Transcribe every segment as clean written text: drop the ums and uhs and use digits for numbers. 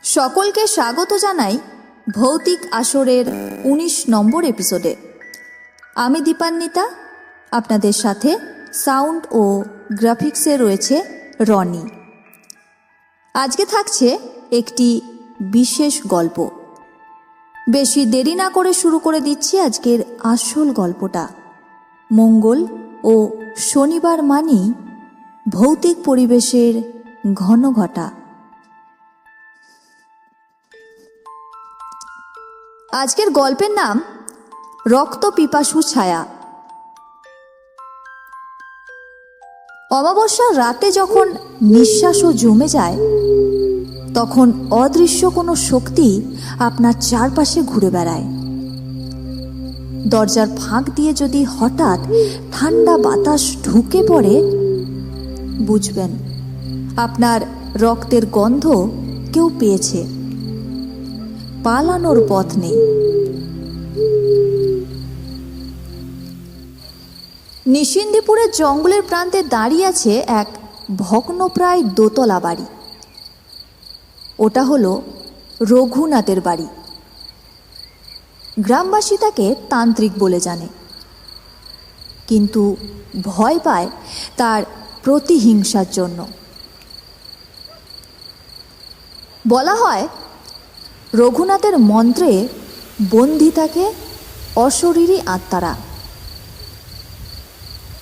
সকলকে স্বাগত জানাই ভৌতিক আসরের ১৯ নম্বর এপিসোডে। আমি দীপান্বিতা, আপনাদের সাথে সাউন্ড ও গ্রাফিক্সে রয়েছে রনি। আজকে থাকছে একটি বিশেষ গল্প। বেশি দেরি না করে শুরু করে দিচ্ছি আজকের আসল গল্পটা। মঙ্গল ও শনিবার মানেই ভৌতিক পরিবেশের ঘন ঘটা। আজকের গল্পের নাম রক্ত পিপাসু ছায়া। অমাবস্যার রাতে যখন নিঃশ্বাসও জমে যায়, তখন অদৃশ্য কোনো শক্তি আপনার চারপাশে ঘুরে বেড়ায়। দরজার ফাঁক দিয়ে যদি হঠাৎ ঠান্ডা বাতাস ঢুকে পড়ে, বুঝবেন আপনার রক্তের গন্ধ কেউ পেয়েছে। পালানোর পথ নেই। নিশিন্দিপুরের জঙ্গলের প্রান্তে দাঁড়িয়ে আছে এক ভগ্নপ্রায় দোতলা বাড়ি। ওটা হলো রঘুনাথের বাড়ি। গ্রামবাসী তাকে তান্ত্রিক বলে জানে, কিন্তু ভয় পায় তার প্রতিহিংসার জন্য। বলা হয় রঘুনাথের মন্ত্রে বন্দী থাকে অশরীরী আত্মারা।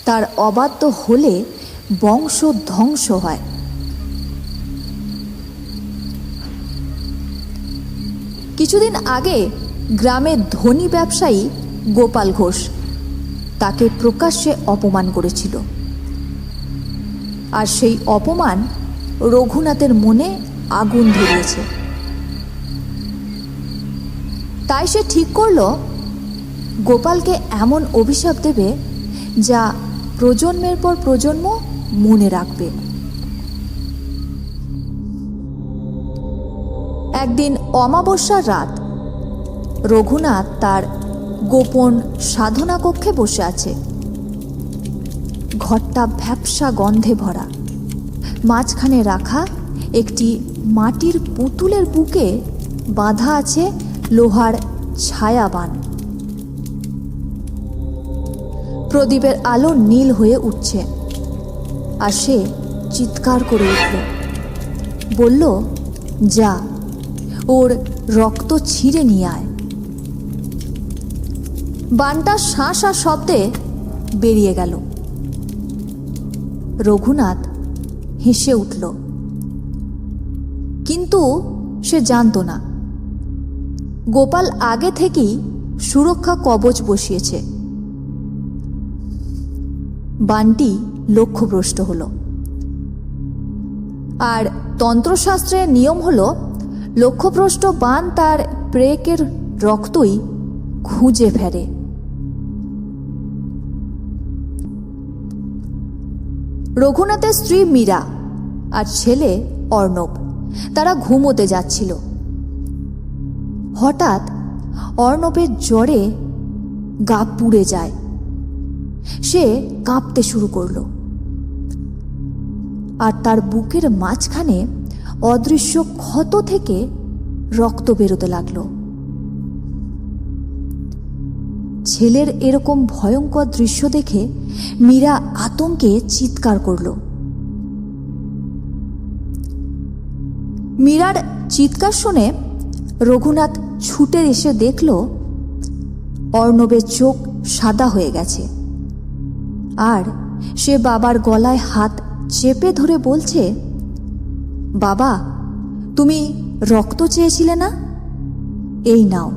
তার অবাধ্য হলে বংশ ধ্বংস হয়। কিছুদিন আগে গ্রামের ধনী ব্যবসায়ী গোপাল ঘোষ তাকে প্রকাশ্যে অপমান করেছিল, আর সেই অপমান রঘুনাথের মনে আগুন ধরিয়েছে। তাই সে ঠিক করল গোপালকে এমন অভিশাপ দেবে যা প্রজন্মের পর প্রজন্ম মনে রাখবে। একদিন অমাবস্যার রাত, রঘুনাথ তার গোপন সাধনা কক্ষে বসে আছে। ঘরটা ভ্যাপসা গন্ধে ভরা। মাঝখানে রাখা একটি মাটির পুতুলের বুকে বাঁধা আছে লোহার ছায়াবান। প্রদীপের আলো নীল হয়ে উঠছে, আর সে চিৎকার করে উঠল, বলল, যা, ওর রক্ত ছিঁড়ে নিয়ে আয়। বানটা শাঁ শাঁ শব্দে বেরিয়ে গেল। রঘুনাথ হেসে উঠল, কিন্তু সে জানত না গোপাল আগে থেকেই সুরক্ষা কবচ বসিয়েছে। বানটি লক্ষ্যভ্রষ্ট হল। আর তন্ত্রশাস্ত্রের নিয়ম হল, লক্ষ্যভ্রষ্ট বান তার প্রেকের রক্তই খুঁজে ফেরে। রঘুনাথের স্ত্রী মীরা আর ছেলে অর্ণব তারা ঘুমোতে যাচ্ছিল। হঠাৎ অর্ণবের জ্বরে গা পুড়ে যায়। সে কাঁপতে শুরু করল, আর তার বুকের মাঝখানে অদৃশ্য ক্ষত থেকে রক্ত বেরোতে লাগল। ছেলের এরকম ভয়ঙ্কর দৃশ্য দেখে মীরা আতঙ্কে চিৎকার করল। মীরার চিৎকার শুনে রঘুনাথ ছুটে এসে দেখল অর্ণবের চোখ সাদা হয়ে গেছে, আর সে বাবার গলায় হাত চেপে ধরে বলছে, বাবা, তুমি রক্ত চেয়েছিলে না? এই নাও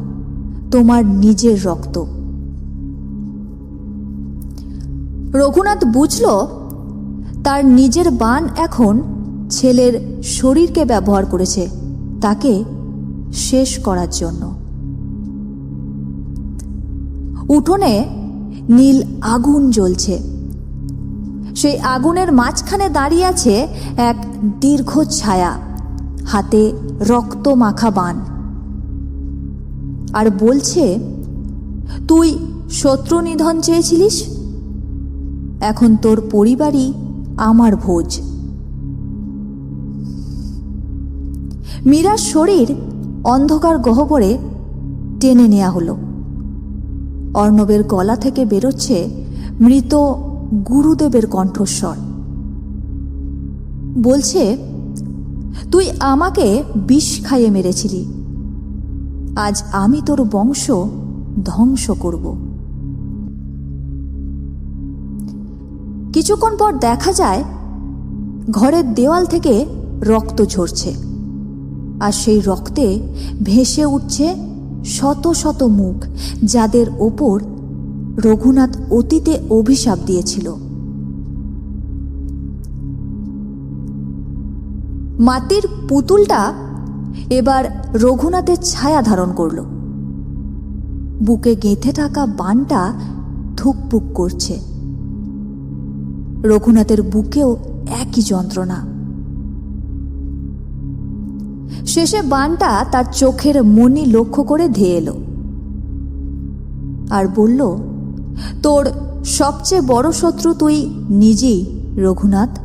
তোমার নিজের রক্ত। রঘুনাথ বুঝল তার নিজের বান এখন ছেলের শরীরকে ব্যবহার করেছে তাকে শেষ করার জন্য। উঠোনে নীল আগুন জ্বলছে। সেই আগুনের মাঝখানে দাঁড়িয়ে আছে এক দীর্ঘ ছায়া, হাতে রক্ত মাখা বান, আর বলছে, তুই শত্রু নিধন চেয়েছিলিস, এখন তোর পরিবারই আমার ভোজ। মীরার শরীর অন্ধকার গহ্বরে টেনে নেওয়া হলো। অর্ণবের গলা থেকে বেরোচ্ছে মৃত গুরুদেবের কণ্ঠস্বর। বলছে, তুই আমাকে বিষ খাইয়ে মেরেছিলি, আজ আমি তোর বংশ ধ্বংস করব। কিছুক্ষণ পর দেখা যায় ঘরের দেওয়াল থেকে রক্ত ঝরছে, আর সেই রক্তে ভেসে উঠছে শত শত মুখ, যাদের ওপর রঘুনাথ অতীতে অভিশাপ দিয়েছিল। মাটির পুতুলটা এবার রঘুনাথের ছায়া ধারণ করল। বুকে গেঁথে থাকা বানটা ধুকপুক করছে। রঘুনাথের বুকেও একই যন্ত্রণা। শেষে বানটা তার চোখের মণি লক্ষ্য করে ধেয়ে এলো আর বলল, তোর সবচেয়ে বড় শত্রু তুই নিজেই রঘুনাথ।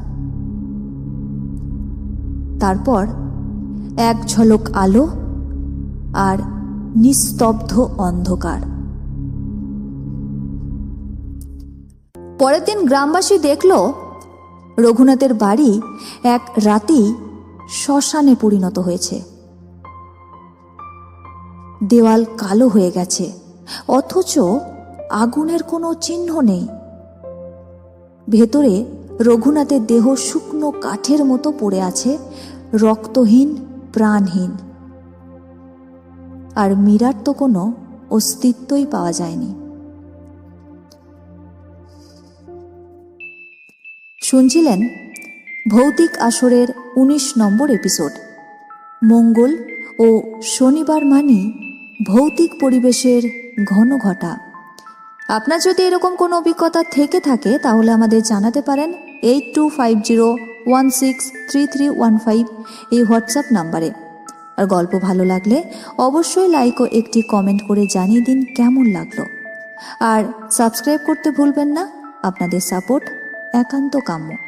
তারপর এক ঝলক আলো আর নিস্তব্ধ অন্ধকার। পরের দিন গ্রামবাসী দেখল রঘুনাথের বাড়ি এক রাতেই শ্মশানে পরিণত হয়েছে। দেওয়াল কালো হয়ে গেছে, অথচ আগুনের কোনো চিহ্ন নেই। ভেতরে রঘুনাথের দেহ শুকনো কাঠের মতো পড়ে আছে, রক্তহীন, প্রাণহীন। আর মীরার তো কোনো অস্তিত্বই পাওয়া যায়নি। শুনছিলেন ভৌতিক আসরের 19 নম্বর এপিসোড। মঙ্গল ও শনিবার মানি ভৌতিক পরিবেশের ঘন ঘটা। আপনার যদি এরকম কোনো অভিজ্ঞতা থেকে থাকে তাহলে আমাদের জানাতে পারেন 8250163315 এই হোয়াটসঅ্যাপ নাম্বারে। আর গল্প ভালো লাগলে অবশ্যই লাইক ও একটি কমেন্ট করে জানিয়ে দিন কেমন লাগলো। আর সাবস্ক্রাইব করতে ভুলবেন না, আপনাদের সাপোর্ট একান্ত কাম্য।